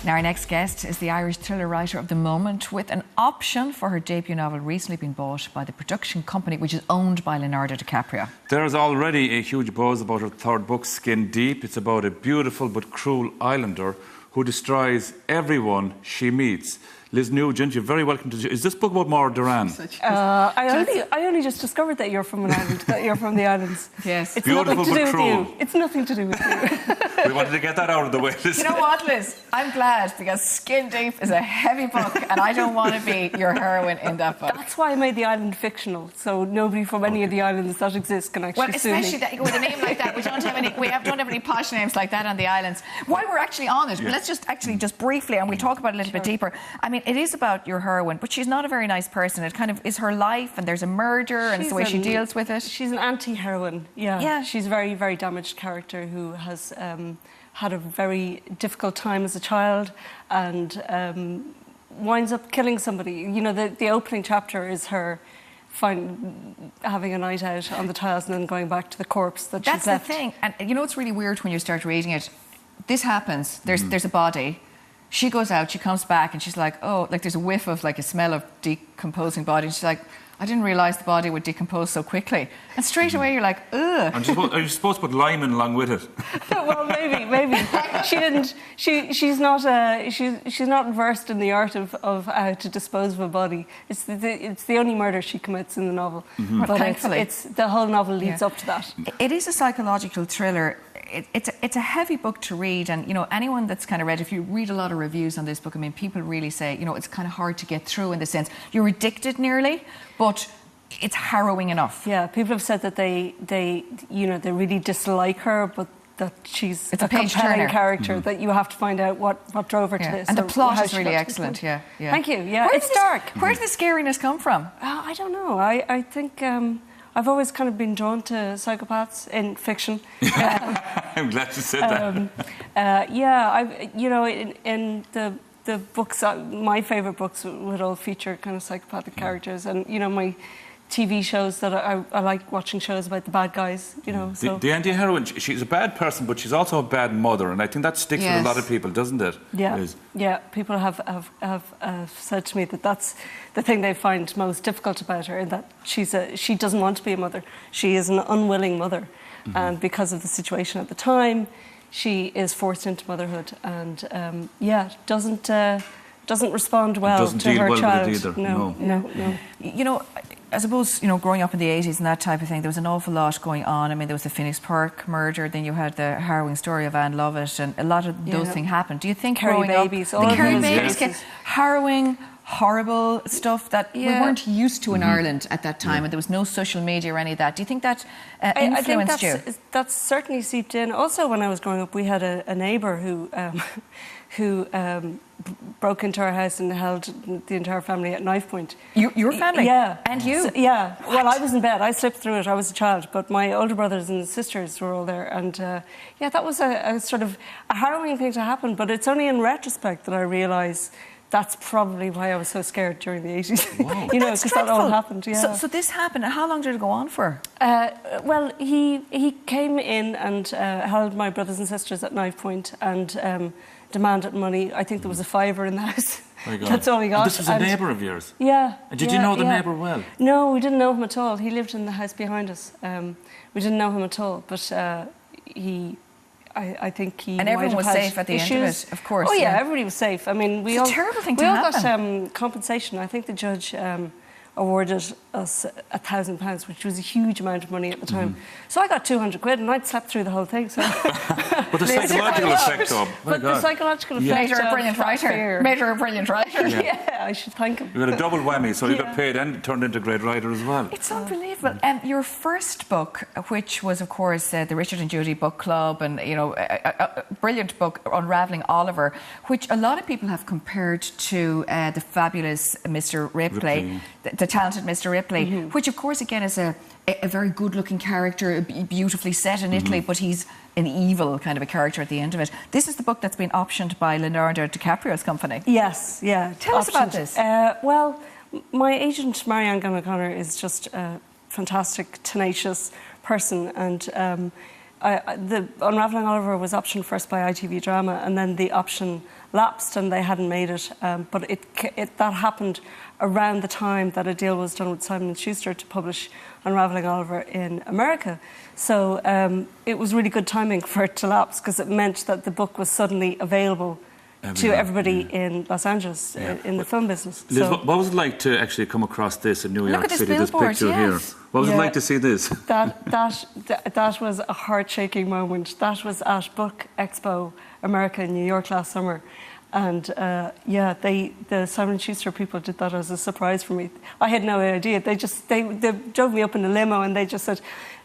Now, our next guest is the Irish thriller writer of the moment, with an option for her debut novel recently being bought by the production company, which is owned by Leonardo DiCaprio. There is already a huge buzz about her third book, Skin Deep. It's about a beautiful but cruel islander who destroys everyone she meets. Liz Nugent, you're very welcome to... Is this book about Maura Duran? I only just discovered that you're from an island, that you're from the islands. Yes. It's beautiful nothing to but do cruel. with you. It's nothing to do with you. We wanted to get that out of the way. You know what, Liz? I'm glad, because Skin Deep is a heavy book and I don't want to be your heroine in that book. That's why I made the island fictional, so nobody from any of the islands that exist can actually sue me. Well, especially with a name like that. We don't have any posh names like that on the islands. While we're actually on it, let's just briefly, and we'll talk about it a little bit deeper. I mean, it is about your heroine, but she's not a very nice person. It kind of is her life, and there's a murder, and it's the way she deals with it. She's an anti-heroine, yeah. She's a very, very damaged character who has had a very difficult time as a child and winds up killing somebody. You know, the opening chapter is her having a night out on the tiles and then going back to the corpse that she's left. That's the thing. And you know, it's really weird when you start reading it. This happens. There's a body. She goes out, she comes back, and she's like, oh, like there's a whiff of like a smell of decomposing body. And she's like, I didn't realise the body would decompose so quickly. And straight away you're like, ugh. Are you supposed to put lime in along with it? Well, maybe. She didn't. She's not versed in the art of how to dispose of a body. It's the only murder she commits in the novel. But thankfully, the whole novel leads up to that. It is a psychological thriller. It's a heavy book to read, and you know, anyone that's kind of read, if you read a lot of reviews on this book, I mean, people really say, you know, it's kind of hard to get through, in the sense you're addicted nearly, but it's harrowing enough. Yeah, people have said that they really dislike her, but that she's a compelling character, that you have to find out what drove her to this. And the plot is really excellent. Yeah. Thank you. Yeah, it's dark. Where did the scariness come from? I don't know. I think I've always kind of been drawn to psychopaths in fiction. I'm glad you said that. In the books, my favourite books would all feature kind of psychopathic characters, and you know, my TV shows that I like watching shows about the bad guys. You know, the anti-heroine, she's a bad person, but she's also a bad mother, and I think that sticks with a lot of people, doesn't it? Yeah. People have said to me that that's the thing they find most difficult about her, and that she doesn't want to be a mother. She is an unwilling mother, and because of the situation at the time, she is forced into motherhood, and doesn't respond well to her child. With it either. No. You know, I suppose, you know, growing up in the 80s and that type of thing, there was an awful lot going on. I mean, there was the Phoenix Park murder, then you had the harrowing story of Anne Lovett, and a lot of those things happened. Do you think Kerry Babies, the Kerry Babies, harrowing, horrible stuff that we weren't used to in Ireland at that time, and there was no social media or any of that. Do you think that influenced you? That's certainly seeped in. Also, when I was growing up, we had a neighbour who broke into our house and held the entire family at knife point. Your family? Yeah. And you? So, yeah. What? Well, I was in bed. I slipped through it. I was a child. But my older brothers and sisters were all there. And, that was a sort of a harrowing thing to happen. But it's only in retrospect that I realise that's probably why I was so scared during the 80s. Wow. You know, because that all happened. Yeah. So this happened. How long did it go on for? Well, he came in and held my brothers and sisters at knife point and demanded money. I think there was a $5 in the house. That's all he got. And this was a neighbour of yours? Yeah. And did you know the neighbour well? No, we didn't know him at all. He lived in the house behind us. We didn't know him at all, but I think he and everyone was safe at the end of it, of course. Oh yeah, everybody was safe. I mean, it's a terrible thing to happen. We all got compensation. I think the judge awarded us £1,000, which was a huge amount of money at the time. So I got 200 quid, and I'd slept through the whole thing. So. But the psychological effect, though. The psychological effect. Made her a brilliant writer. Made her a brilliant writer. Yeah, I should thank him. You got a double whammy, so you got paid and turned into a great writer as well. It's unbelievable. Your first book, which was, of course, the Richard and Judy Book Club, and you know, a brilliant book, Unravelling Oliver, which a lot of people have compared to the fabulous Mr. Ripley. The talented Mr. Ripley, which of course again is a very good-looking character, beautifully set in Italy, but he's an evil kind of a character at the end of it. This is the book that's been optioned by Leonardo DiCaprio's company. Yes, yeah. Tell us about this. Well, my agent Marianne O'Connor is just a fantastic, tenacious person, and the Unravelling Oliver was optioned first by ITV Drama, and then the option lapsed and they hadn't made it. But that happened around the time that a deal was done with Simon & Schuster to publish Unraveling Oliver in America. So it was really good timing for it to lapse, because it meant that the book was suddenly available to everybody in Los Angeles, in the film business. Liz, So what was it like to actually come across this in New York at this City, this billboard, picture yes. here? What was it like to see this? that was a heart-shaking moment. That was at Book Expo America in New York last summer. And the Simon & Schuster people did that as a surprise for me. I had no idea. They drove me up in a limo and they just said,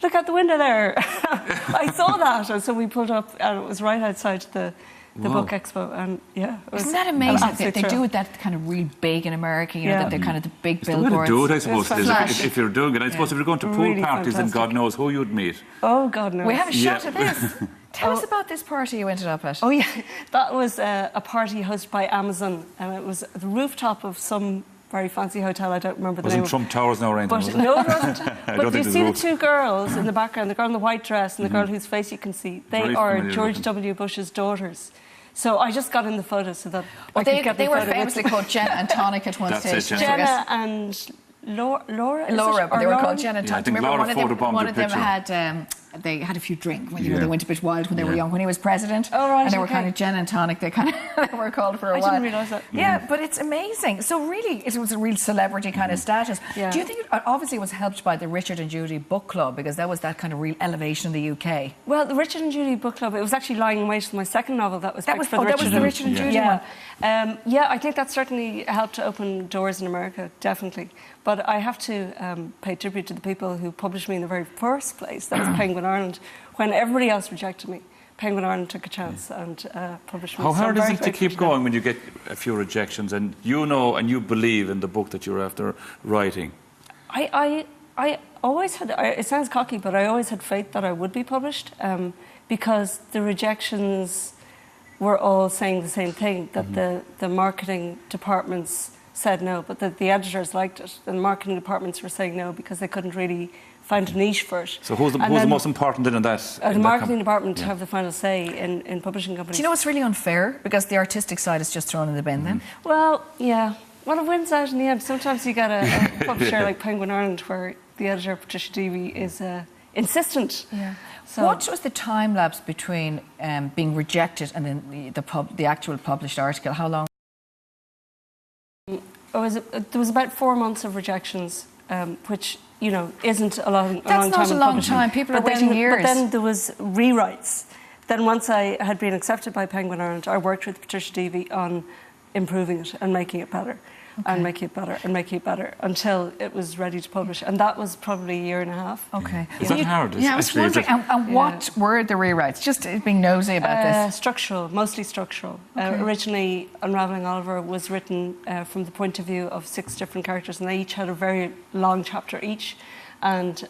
"Look out the window there." I saw that, and so we pulled up, and it was right outside the Book Expo, and isn't that amazing? They do it that kind of real big in America, you know, that they're kind of the big billboards. Do it, I suppose. If you're doing it, I suppose if you're going to pool Really parties, then God knows who you'd meet. Oh, God knows. We have a shot at this. Tell us about this party you ended up at. Oh, yeah. That was a party hosted by Amazon, and it was at the rooftop of some very fancy hotel. I don't remember the name. Wasn't Trump Towers now or anything, was it? No, it wasn't. But you see the two girls in the background, the girl in the white dress and the girl whose face you can see. They are George W. Bush's daughters. So I just got in the photo so that I could get the they were photo famously called Jenna and Tonic at one stage. Jenna and Laura, but they were called Jenna and Yeah, I Tonic. think Remember, Laura one of them picture. had they had a few drinks when they went a bit wild when they were young, when he was president. Oh, right, and they were okay. kind of Jenna and Tonic. They kind of they were called for a while. I didn't realise that. Yeah, but it's amazing. So really, it was a real celebrity kind of status. Yeah. Do you think it obviously was helped by the Richard and Judy book club, because that was that kind of real elevation in the UK? Well, the Richard and Judy book club, it was actually lying in wait for my second novel that was picked for the that was the Richard and Judy one. I think that certainly helped to open doors in America, definitely. But I have to pay tribute to the people who published me in the very first place. That was Penguin Ireland. When everybody else rejected me, Penguin Ireland took a chance and published me. How hard is it to keep going when you get a few rejections and you know and you believe in the book that you're after writing? I always had, it sounds cocky, but I always had faith that I would be published, because the rejections were all saying the same thing, that the marketing departments said no, but that the editors liked it. The marketing departments were saying no because they couldn't really find a niche for it. So who's the most important in that? The marketing department have the final say in publishing companies. Do you know what's really unfair? Because the artistic side is just thrown in the bin then. Well, yeah. Well, it wins out in the end. Sometimes you get a publisher like Penguin Ireland where the editor, Patricia Deevy, is insistent. Yeah. So, what was the time lapse between being rejected and then the actual published article? How long? There was about 4 months of rejections, which, you know, isn't a long time. That's not a long publishing. time. People are waiting years. But then there was rewrites. Then once I had been accepted by Penguin Ireland, I worked with Patricia Deevy on improving it and making it better. And making it better and making it better until it was ready to publish. And that was probably a year and a half. Okay. Is that hard? Yeah, I was wondering, and what were the rewrites? Just being nosy about this. Structural, mostly structural. Originally, Unraveling Oliver was written from the point of view of 6 different characters, and they each had a very long chapter each. And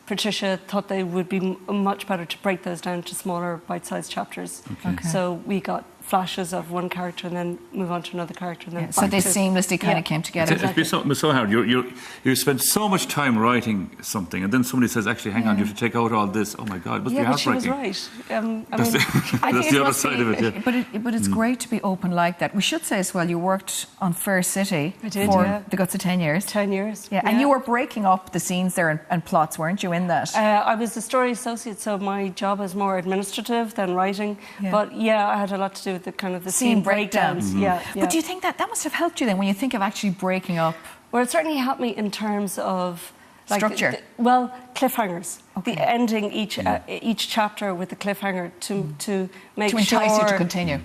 Patricia thought they would be much better to break those down to smaller, bite-sized chapters. Okay. So we got flashes of one character and then move on to another character. And then so they seamlessly kind of came together. It's so hard. You spend so much time writing something, and then somebody says, "Actually, hang on, you have to take out all this." Oh my God, it must be heartbreaking. But she was right. That's the other side of it. Yeah. But it's great to be open like that. We should say as well, you worked on Fair City for the guts of 10 years. 10 years. Yeah, and you were breaking up the scenes there and plots, weren't you, in that? I was the story associate, so my job was more administrative than writing. Yeah. But yeah, I had a lot to do with the kind of the scene breakdowns. Yeah. But do you think that must have helped you then when you think of actually breaking up? Well, it certainly helped me in terms of structure. Cliffhangers. Okay. The ending each chapter with the cliffhanger to make sure to entice you to continue.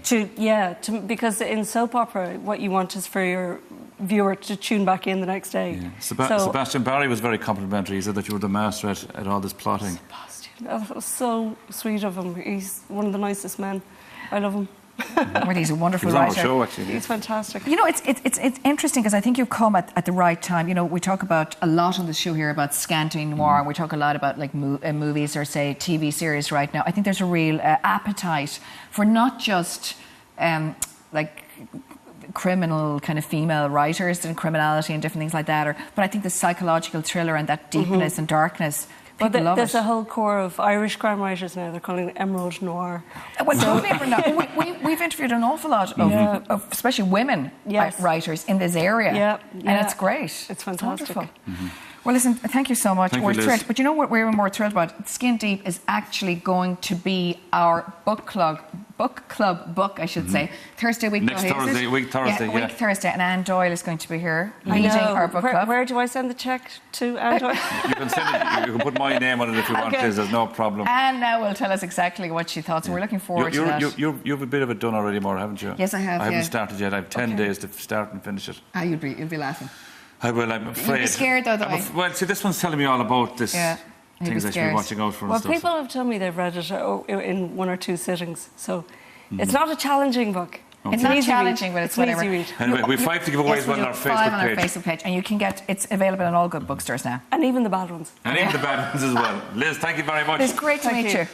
Because in soap opera, what you want is for your viewer to tune back in the next day. Yeah. Sebastian Barry was very complimentary. He said that you were the master at all this plotting. Sebastian, that was so sweet of him. He's one of the nicest men. I love him. Well, he's a wonderful writer. He was on our show, actually. He's fantastic. You know, it's interesting because I think you've come at the right time. You know, we talk about a lot on the show here about scanty noir, and we talk a lot about like movies or say TV series right now. I think there's a real appetite for not just like criminal kind of female writers and criminality and different things like that, but I think the psychological thriller and that deepness and darkness Well, People love there's it. a whole core of Irish crime writers now. They're calling it Emerald Noir. Well, don't we ever know? We've interviewed an awful lot of especially women Yes. writers in this area. Yeah, And yeah. it's great. It's fantastic. Wonderful. Well, listen, thank you so much. Thank We're you, Liz. thrilled. But you know what we're even more thrilled about? Skin Deep is actually going to be our book club book, I should say. Thursday week. Next Thursday, week Thursday, yeah. Week Thursday. And Anne Doyle is going to be here I leading know. our book club. Where do I send the check to, Andrew? You can send it. You can put my name on it if you want, Okay. Liz. There's no problem. Anne now will tell us exactly what she thought. So we're looking forward to that. You've a bit of it done already, Maura, haven't you? Yes, I have, I haven't yeah. started yet. I have 10 Okay. days to start and finish it. You'll be laughing. I will, I'm afraid. be scared, though, Well, see, this one's telling me all about this. Yeah, you'd be Things I should be scared. watching out for and Well, stuff. people have told me they've read it in 1 or 2 sittings. So it's not a challenging book. It's an not easy challenging, read. but it's an whatever. easy read. Anyway, we've 5 to give away as well we on our do. 5 on our Facebook page. Facebook page, and you can get it's available in all good bookstores now. And even the bad ones. And even the bad ones as well. Liz, thank you very much. It's great to Thank meet you. you.